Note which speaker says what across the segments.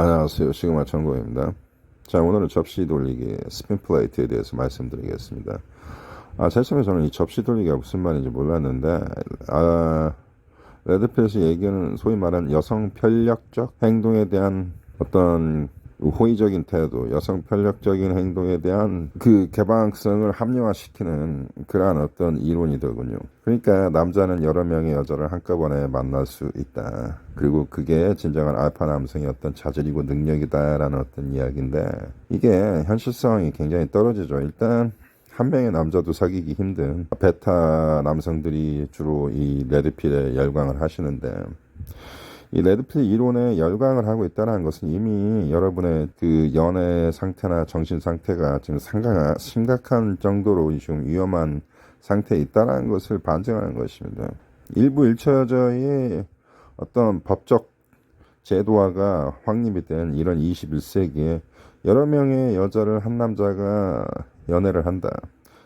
Speaker 1: 안녕하세요. 시그마 천고입니다. 자, 오늘은 접시 돌리기 스핀 플레이트에 대해서 말씀드리겠습니다. 제일 처음에 저는 이 접시 돌리기가 무슨 말인지 몰랐는데, 레드필에서 얘기하는 소위 말하는 여성 편력적 행동에 대한 어떤 호의적인 태도, 여성 편력적인 행동에 대한 그 개방성을 합리화시키는 그러한 어떤 이론이더군요. 그러니까 남자는 여러 명의 여자를 한꺼번에 만날 수 있다. 그리고 그게 진정한 알파 남성의 어떤 자질이고 능력이다라는 어떤 이야기인데, 이게 현실성이 굉장히 떨어지죠. 일단 한 명의 남자도 사귀기 힘든 베타 남성들이 주로 이 레드필에 열광을 하시는데, 이 레드필 이론에 열광을 하고 있다는 것은 이미 여러분의 그 연애 상태나 정신 상태가 지금 심각한 정도로 지금 위험한 상태에 있다는 것을 반증하는 것입니다. 일부 일처여저의 어떤 법적 제도화가 확립이 된 이런 21세기에 여러 명의 여자를 한 남자가 연애를 한다.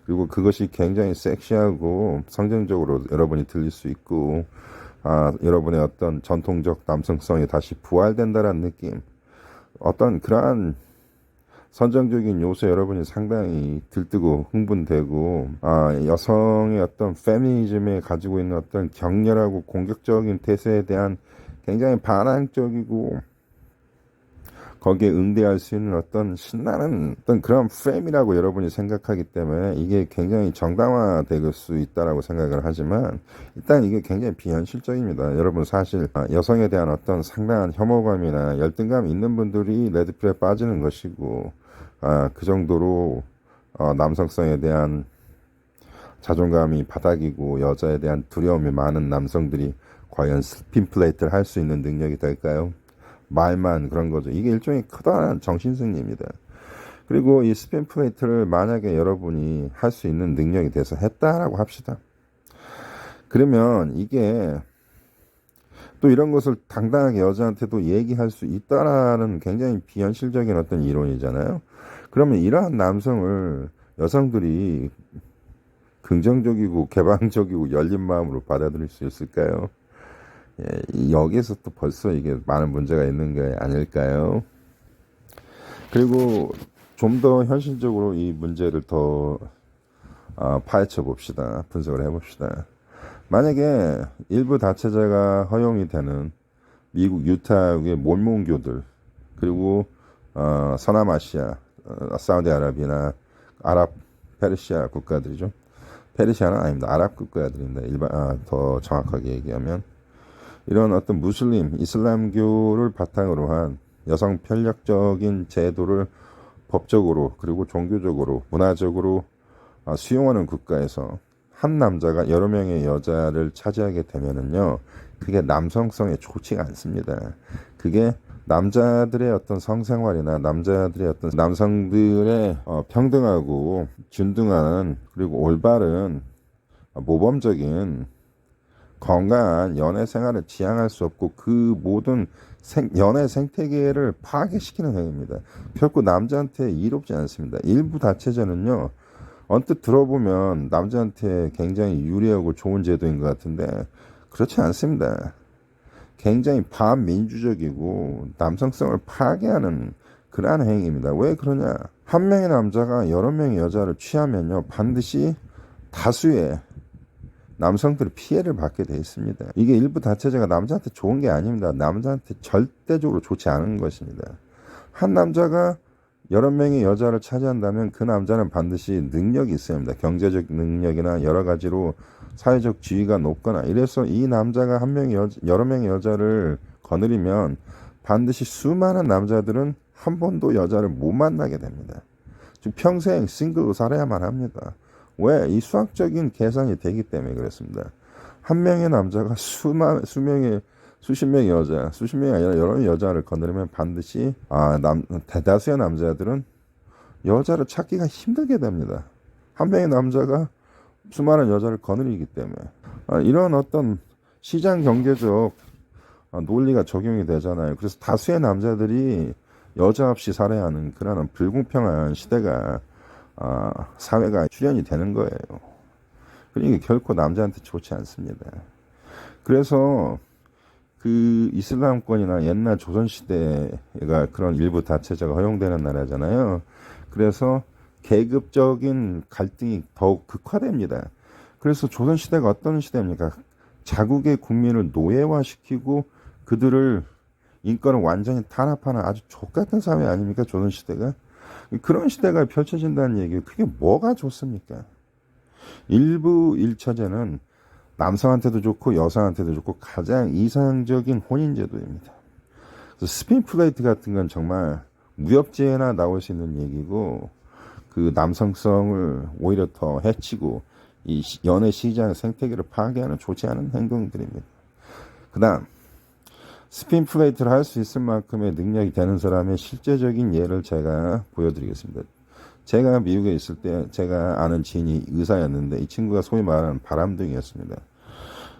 Speaker 1: 그리고 그것이 굉장히 섹시하고 성정적으로 여러분이 들릴 수 있고, 여러분의 어떤 전통적 남성성이 다시 부활된다는 느낌, 어떤 그러한 선정적인 요소 여러분이 상당히 들뜨고 흥분되고, 여성의 어떤 페미니즘에 가지고 있는 어떤 격렬하고 공격적인 태세에 대한 굉장히 반항적이고 거기에 응대할 수 있는 어떤 신나는 어떤 그런 프레임이라고 여러분이 생각하기 때문에 이게 굉장히 정당화될 수 있다라고 생각을 하지만, 일단 이게 굉장히 비현실적입니다. 여러분 사실 여성에 대한 어떤 상당한 혐오감이나 열등감이 있는 분들이 레드필에 빠지는 것이고, 그 정도로 남성성에 대한 자존감이 바닥이고 여자에 대한 두려움이 많은 남성들이 과연 스핀 플레이트를 할 수 있는 능력이 될까요? 말만 그런 거죠. 이게 일종의 커다란 정신승리입니다. 그리고 이 스핀 플레이트를 만약에 여러분이 할 수 있는 능력이 돼서 했다라고 합시다. 그러면 이게 또 이런 것을 당당하게 여자한테도 얘기할 수 있다라는 굉장히 비현실적인 어떤 이론이잖아요. 그러면 이러한 남성을 여성들이 긍정적이고 개방적이고 열린 마음으로 받아들일 수 있을까요? 여기에서 또 벌써 이게 많은 문제가 있는 게 아닐까요? 그리고 좀 더 현실적으로 이 문제를 더 파헤쳐 봅시다. 분석을 해봅시다. 만약에 일부 다체제가 허용이 되는 미국 유타의 몰몬교들, 그리고 서남아시아, 사우디아라비아나 아랍 페르시아 국가들이죠. 페르시아는 아닙니다. 아랍 국가들입니다. 더 정확하게 얘기하면 이런 어떤 무슬림, 이슬람교를 바탕으로 한 여성 편력적인 제도를 법적으로 그리고 종교적으로 문화적으로 수용하는 국가에서 한 남자가 여러 명의 여자를 차지하게 되면은요, 그게 남성성에 좋지가 않습니다. 그게 남자들의 어떤 성생활이나 남자들의 어떤 남성들의 평등하고 균등한 그리고 올바른 모범적인 건강한 연애 생활을 지향할 수 없고 그 모든 연애 생태계를 파괴시키는 행위입니다. 결코 남자한테 이롭지 않습니다. 일부 다체제는요, 언뜻 들어보면 남자한테 굉장히 유리하고 좋은 제도인 것 같은데 그렇지 않습니다. 굉장히 반민주적이고 남성성을 파괴하는 그러한 행위입니다. 왜 그러냐? 한 명의 남자가 여러 명의 여자를 취하면요, 반드시 다수의 남성들이 피해를 받게 돼 있습니다. 이게 일부 다체제가 남자한테 좋은 게 아닙니다. 남자한테 절대적으로 좋지 않은 것입니다. 한 남자가 여러 명의 여자를 차지한다면 그 남자는 반드시 능력이 있어야 합니다. 경제적 능력이나 여러 가지로 사회적 지위가 높거나 이래서 이 남자가 여러 명의 여자를 거느리면 반드시 수많은 남자들은 한 번도 여자를 못 만나게 됩니다. 즉 평생 싱글로 살아야만 합니다. 왜? 이 수학적인 계산이 되기 때문에 그렇습니다. 한 명의 남자가 수십 명의 여자, 수십 명이 아니라 여러 명의 여자를 거느리면 반드시 대다수의 남자들은 여자를 찾기가 힘들게 됩니다. 한 명의 남자가 수많은 여자를 거느리기 때문에 이런 어떤 시장 경제적 논리가 적용이 되잖아요. 그래서 다수의 남자들이 여자 없이 살아야 하는 그런 불공평한 시대가 사회가 출현이 되는 거예요. 그러니까 결코 남자한테 좋지 않습니다. 그래서 그 이슬람권이나 옛날 조선시대가 그런 일부 다체제가 허용되는 나라잖아요. 그래서 계급적인 갈등이 더욱 극화됩니다. 그래서 조선시대가 어떤 시대입니까? 자국의 국민을 노예화시키고 그들을 인권을 완전히 탄압하는 아주 족같은 사회 아닙니까? 조선시대가. 그런 시대가 펼쳐진다는 얘기예요. 그게 뭐가 좋습니까? 일부 일처제는 남성한테도 좋고 여성한테도 좋고 가장 이상적인 혼인제도입니다. 그래서 스핀 플레이트 같은 건 정말 무협지에나 나올 수 있는 얘기고 그 남성성을 오히려 더 해치고 이 연애 시장 생태계를 파괴하는 좋지 않은 행동들입니다. 그 다음 스핀 플레이트를 할 수 있을 만큼의 능력이 되는 사람의 실제적인 예를 제가 보여드리겠습니다. 제가 미국에 있을 때 제가 아는 지인이 의사였는데 이 친구가 소위 말하는 바람둥이였습니다.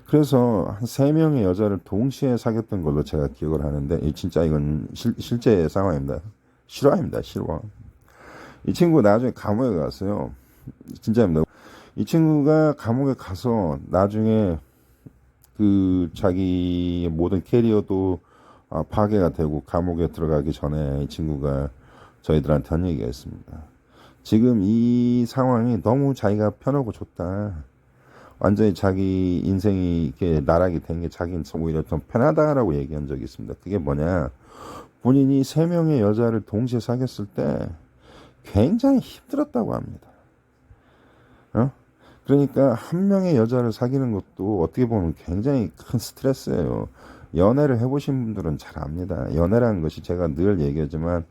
Speaker 1: 그래서 한 3명의 여자를 동시에 사귀었던 걸로 제가 기억을 하는데 진짜 이건 실제 상황입니다. 실화입니다. 실화. 이 친구 나중에 감옥에 갔어요. 진짜입니다. 이 친구가 감옥에 가서 나중에 그 자기 모든 캐리어도 파괴가 되고 감옥에 들어가기 전에 이 친구가 저희들한테 한 얘기가 있습니다. 지금 이 상황이 너무 자기가 편하고 좋다. 완전히 자기 인생이 이렇게 나락이 된 게 자기는 오히려 더 편하다라고 얘기한 적이 있습니다. 그게 뭐냐? 본인이 3명의 여자를 동시에 사귀었을 때 굉장히 힘들었다고 합니다. 그러니까 한 명의 여자를 사귀는 것도 어떻게 보면 굉장히 큰 스트레스예요. 연애를 해보신 분들은 잘 압니다. 연애라는 것이 제가 늘 얘기하지만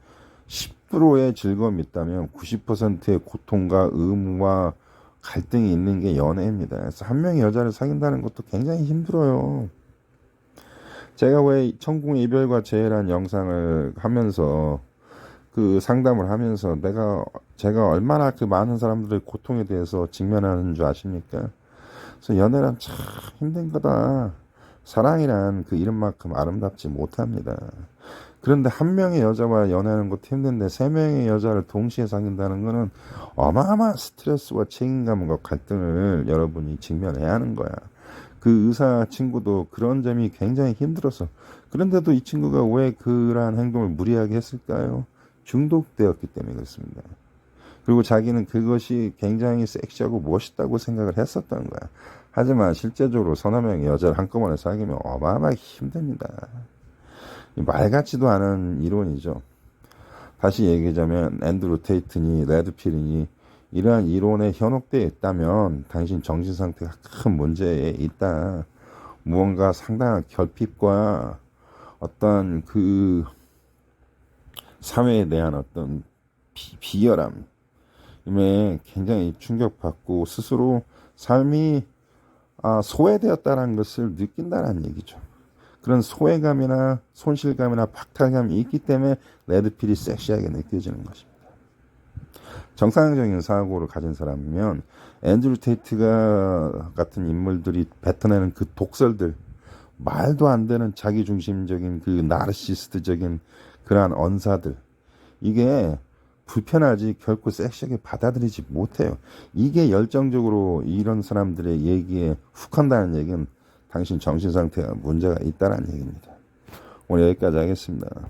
Speaker 1: 10%의 즐거움이 있다면 90%의 고통과 의무와 갈등이 있는 게 연애입니다. 그래서 한 명의 여자를 사귄다는 것도 굉장히 힘들어요. 제가 왜 천궁의 이별과 재해라는 영상을 하면서 그 상담을 하면서 제가 얼마나 그 많은 사람들의 고통에 대해서 직면하는 줄 아십니까? 그래서 연애란 참 힘든 거다. 사랑이란 그 이름만큼 아름답지 못합니다. 그런데 한 명의 여자와 연애하는 것도 힘든데 3명의 여자를 동시에 사귄다는 거는 어마어마한 스트레스와 책임감과 갈등을 여러분이 직면해야 하는 거야. 그 의사 친구도 그런 점이 굉장히 힘들어서 그런데도 이 친구가 왜 그러한 행동을 무리하게 했을까요? 중독되었기 때문에 그렇습니다. 그리고 자기는 그것이 굉장히 섹시하고 멋있다고 생각을 했었던 거야. 하지만 실제적으로 서너 명의 여자를 한꺼번에 사귀면 어마어마하게 힘듭니다. 말 같지도 않은 이론이죠. 다시 얘기하자면 앤드루 테이트니 레드필이니 이러한 이론에 현혹되어 있다면 당신 정신 상태가 큰 문제에 있다. 무언가 상당한 결핍과 어떤 그 사회에 대한 어떤 비열함에 굉장히 충격받고 스스로 삶이 소외되었다는 것을 느낀다는 얘기죠. 그런 소외감이나 손실감이나 박탈감이 있기 때문에 레드필이 섹시하게 느껴지는 것입니다. 정상적인 사고를 가진 사람이면 앤드루 테이트가 같은 인물들이 뱉어내는 그 독설들, 말도 안 되는 자기중심적인 그 나르시스트적인 그러한 언사들, 이게 불편하지 결코 섹시하게 받아들이지 못해요. 이게 열정적으로 이런 사람들의 얘기에 훅한다는 얘기는 당신 정신 상태가 문제가 있다는 얘기입니다. 오늘 여기까지 하겠습니다.